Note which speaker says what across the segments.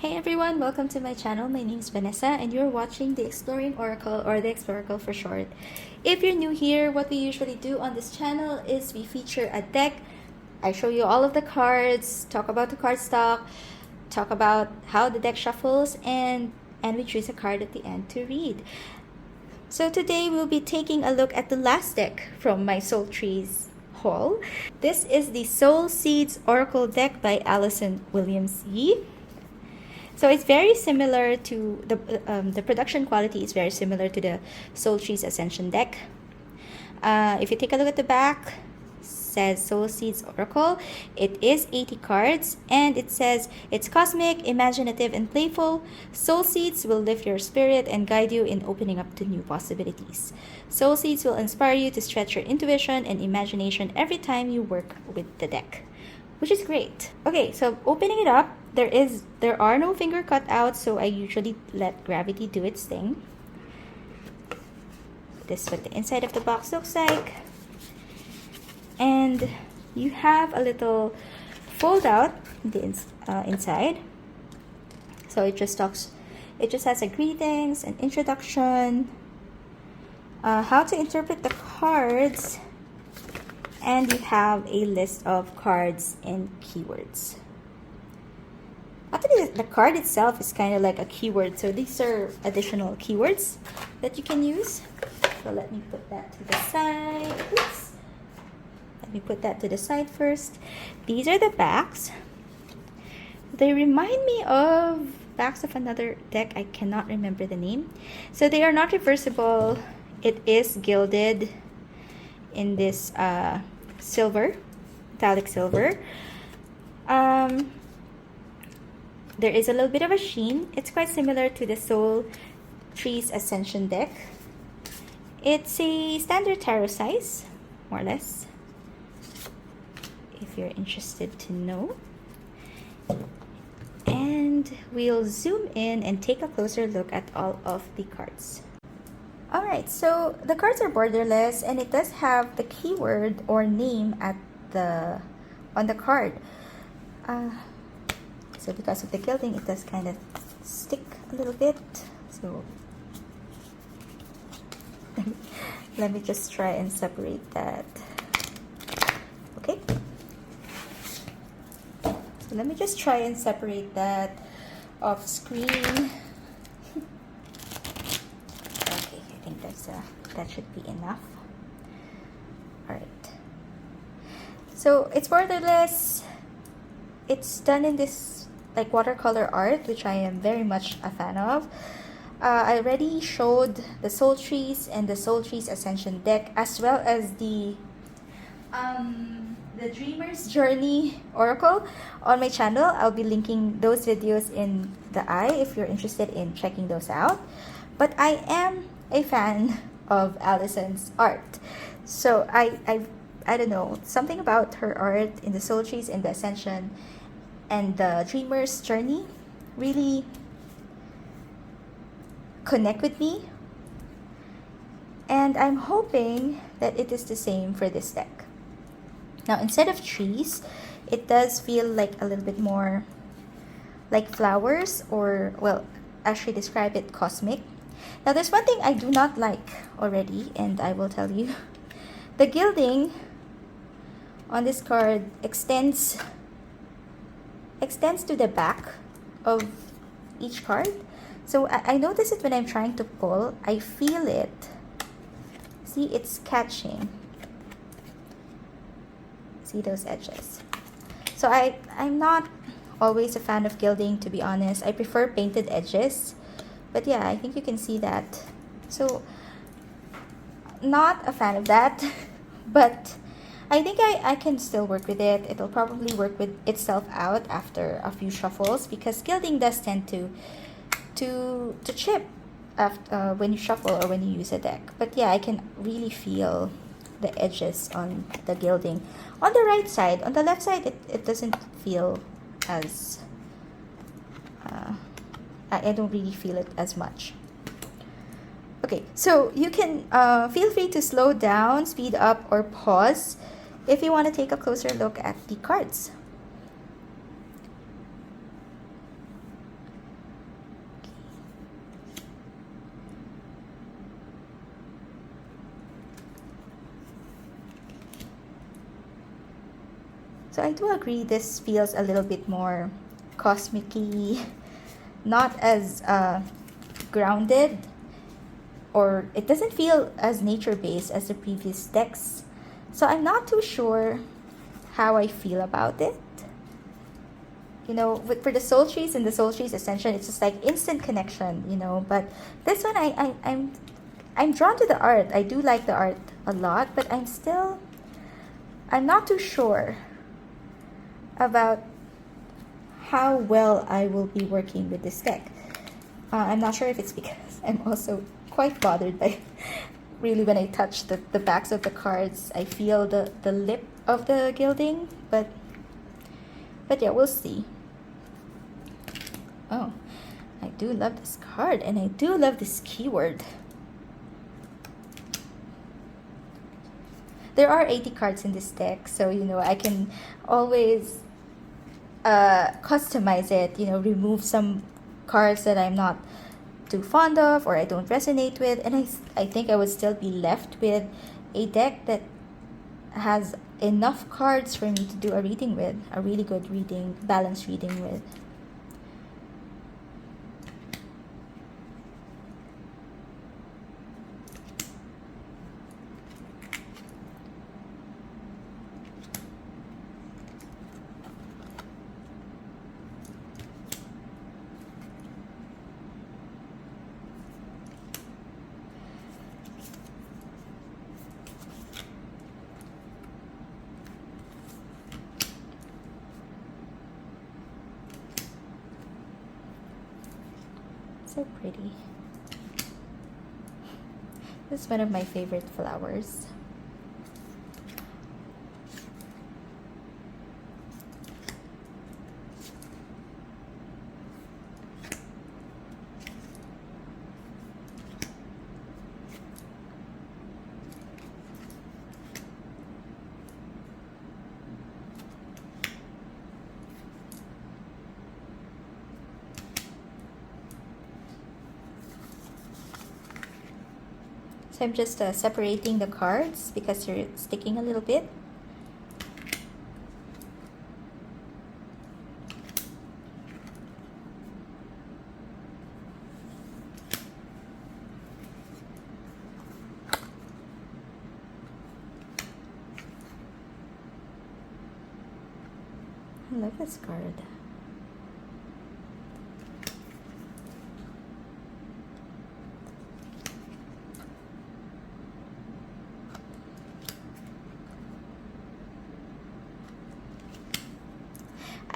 Speaker 1: Hey everyone, welcome to my channel. My name is Vanessa and you're watching the Exploring Oracle, or the Exploracle for short. If you're new here, what we usually do on this channel is we feature a deck. I show you all of the cards, talk about the card stock, talk about how the deck shuffles, and we choose a card at the end to read. So today we'll be taking a look at the last deck from my Soul Trees haul. This is the Soul Seeds Oracle deck by Allison Williams Yee. So it's very similar to the production quality is very similar to the Soul Trees Ascension deck. If you take a look at the back, it says Soul Seeds Oracle. It is 80 cards and it says it's cosmic, imaginative, and playful. Soul Seeds will lift your spirit and guide you in opening up to new possibilities. Soul Seeds will inspire you to stretch your intuition and imagination every time you work with the deck, which is great. Okay, so opening it up, there are no finger cutouts, so I usually let gravity do its thing. This is what the inside of the box looks like. And you have a little fold out inside. So it just has a greetings, an introduction, how to interpret the cards, and you have a list of cards and keywords. Actually, the card itself is kind of like a keyword, so these are additional keywords that you can use. So let me put that to the side. Oops. Let me put that to the side first. These are the backs. They remind me of backs of another deck. I cannot remember the name. So they are not reversible. It is gilded in this silver, metallic silver. There is a little bit of a sheen. It's quite similar to the Soul Trees Ascension deck. It's a standard tarot size, more or less, if you're interested to know. And we'll zoom in and take a closer look at all of the cards. Alright, so the cards are borderless and it does have the keyword or name on the card. So because of the gilding, it does kind of stick a little bit. So let me just try and separate that. Okay. So let me just try and separate that off screen. Okay, I think that should be enough. All right. So it's borderless. It's done in this like watercolor art, which I am very much a fan of. I already showed the Soul Trees and the Soul Trees Ascension deck, as well as the Dreamer's Journey Oracle on my channel. I'll be linking those videos in the eye if you're interested in checking those out. But I am a fan of Allison's art. So I don't know, something about her art in the Soul Trees and the Ascension and the Dreamer's Journey really connect with me, and I'm hoping that it is the same for this deck. Now, instead of trees, it does feel like a little bit more like flowers, or, well, actually describe it cosmic. Now, there's one thing I do not like already, and I will tell you. The gilding on this card extends to the back of each card. So I notice it when I'm trying to pull. I feel it. See, it's catching. See those edges. So I'm not always a fan of gilding, to be honest. I prefer painted edges. But yeah, I think you can see that. So, not a fan of that. But I think I can still work with it. It'll probably work with itself out after a few shuffles, because gilding does tend to chip after when you shuffle or when you use a deck. But yeah, I can really feel the edges on the gilding. On the right side, on the left side, it doesn't feel as I don't really feel it as much. Okay, so you can feel free to slow down, speed up, or pause if you want to take a closer look at the cards. So I do agree this feels a little bit more cosmic-y, not as grounded, or it doesn't feel as nature-based as the previous decks. So I'm not too sure how I feel about it. You know, for the Soul Trees and the Soul Trees Ascension, it's just like instant connection, you know. But this one, I'm drawn to the art. I do like the art a lot, but I'm not too sure about how well I will be working with this deck. I'm not sure if it's because I'm also quite bothered by really when I touch the backs of the cards, I feel the lip of the gilding, but yeah, we'll see. Oh, I do love this card, and I do love this keyword. There are 80 cards in this deck, so you know I can always customize it, you know, remove some cards that I'm not too fond of or I don't resonate with, and I think I would still be left with a deck that has enough cards for me to do a reading with, a really good reading, balanced reading with. So pretty. This is one of my favorite flowers. So I'm just separating the cards because you're sticking a little bit. I love this card.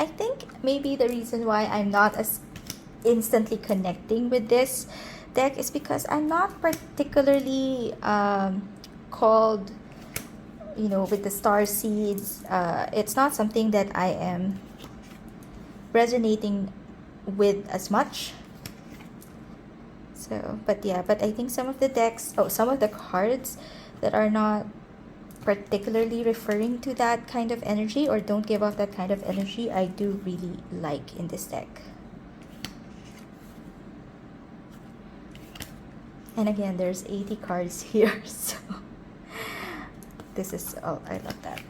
Speaker 1: I think maybe the reason why I'm not as instantly connecting with this deck is because I'm not particularly called, you know, with the star seeds. It's not something that I am resonating with as much. So, but yeah, but I think some of the decks, some of the cards that are not particularly referring to that kind of energy or don't give off that kind of energy, I do really like in this deck. And again, there's 80 cards here, so this is, oh, I love that.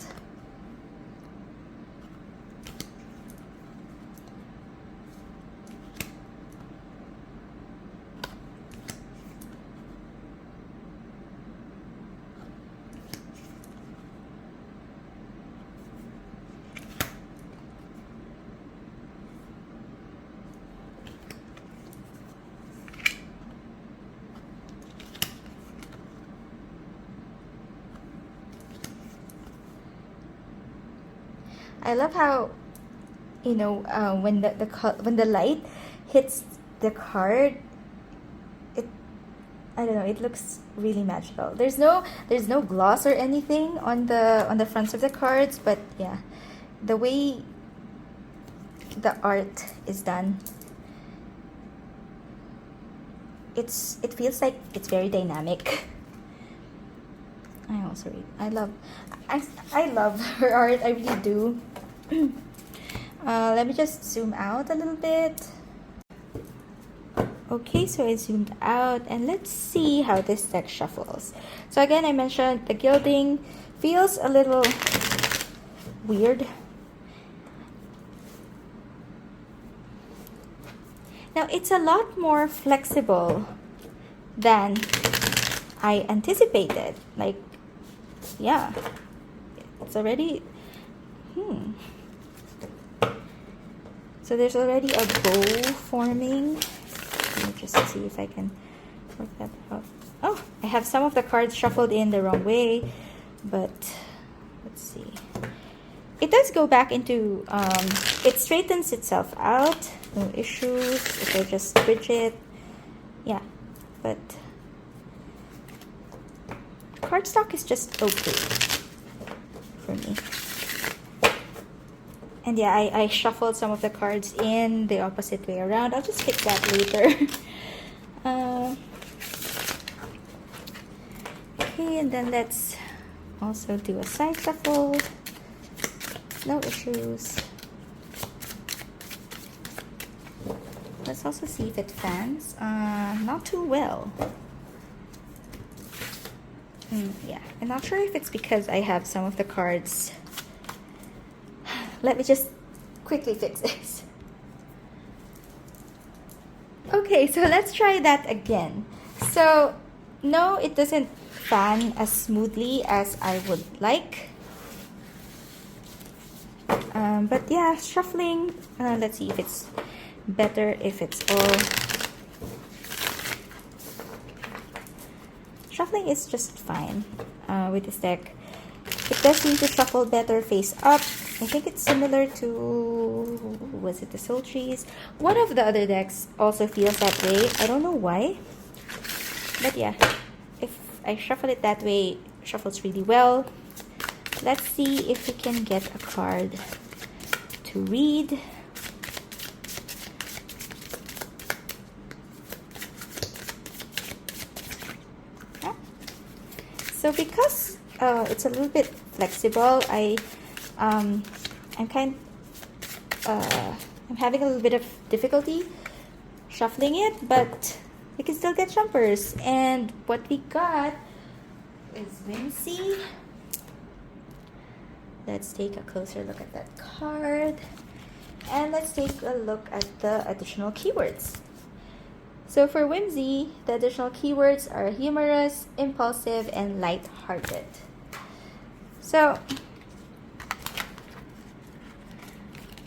Speaker 1: I love how, you know, when the light hits the card, I don't know, it looks really magical. There's no gloss or anything on the fronts of the cards, but yeah, the way the art is done, it feels like it's very dynamic. I love her art, I really do. Let me just zoom out a little bit. Okay, so I zoomed out and let's see how this deck shuffles. So again, I mentioned the gilding feels a little weird. Now, it's a lot more flexible than I anticipated. Like, yeah, it's already, So there's already a bow forming. Let me just see if I can work that out. Oh, I have some of the cards shuffled in the wrong way, but let's see. It does go back into, it straightens itself out. No issues if I just bridge it. Yeah, but cardstock is just okay for me. And yeah, I shuffled some of the cards in the opposite way around. I'll just fix that later. Okay, and then let's also do a side shuffle. No issues. Let's also see if it fans. Not too well. Yeah, I'm not sure if it's because I have some of the cards. Let me just quickly fix this. Okay, so let's try that again. So, no, it doesn't fan as smoothly as I would like. But yeah, shuffling. Let's see if it's better if it's all. Shuffling is just fine with this deck. It does seem to shuffle better face up. I think it's similar to, was it the Soul Trees? One of the other decks also feels that way. I don't know why. But yeah, if I shuffle it that way, it shuffles really well. Let's see if we can get a card to read. Yeah. So because it's a little bit flexible, I'm having a little bit of difficulty shuffling it, but we can still get jumpers. And what we got is Whimsy. Let's take a closer look at that card. And let's take a look at the additional keywords. So for Whimsy, the additional keywords are humorous, impulsive, and light-hearted. So,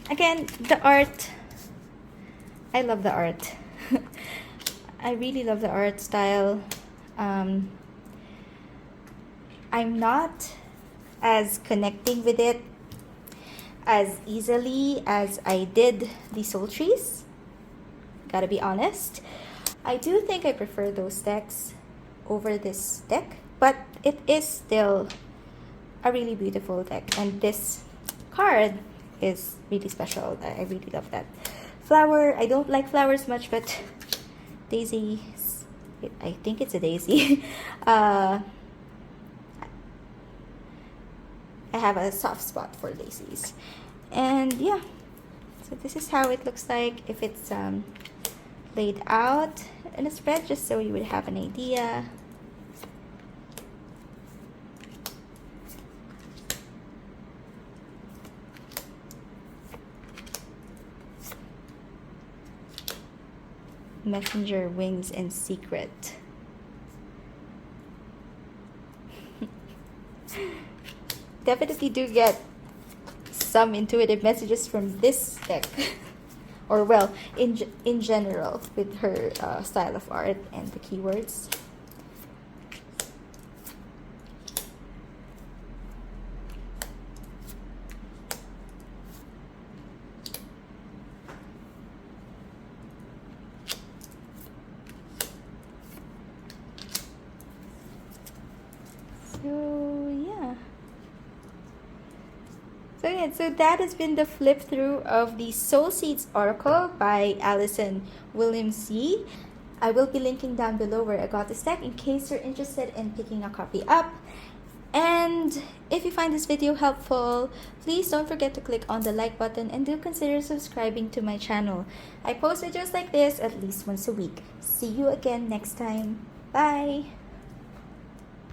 Speaker 1: again, the art, I love the art. I really love the art style. I'm not as connecting with it as easily as I did the Soul Trees. Gotta be honest. I do think I prefer those decks over this deck, but it is still a really beautiful deck, and this card is really special. I really love that flower. I don't like flowers much, but daisy, I think it's a daisy. I have a soft spot for daisies. And yeah, so this is how it looks like if it's laid out in a spread, just so you would have an idea. Messenger, Wings, and Secret. Definitely do get some intuitive messages from this deck. Or well, in general, with her style of art and the keywords. So that has been the flip through of the Soul Seeds Oracle by Allison Williams Yee. I will be linking down below where I got this deck in case you're interested in picking a copy up. And if you find this video helpful, please don't forget to click on the like button and do consider subscribing to my channel. I post videos like this at least once a week. See you again next time. Bye!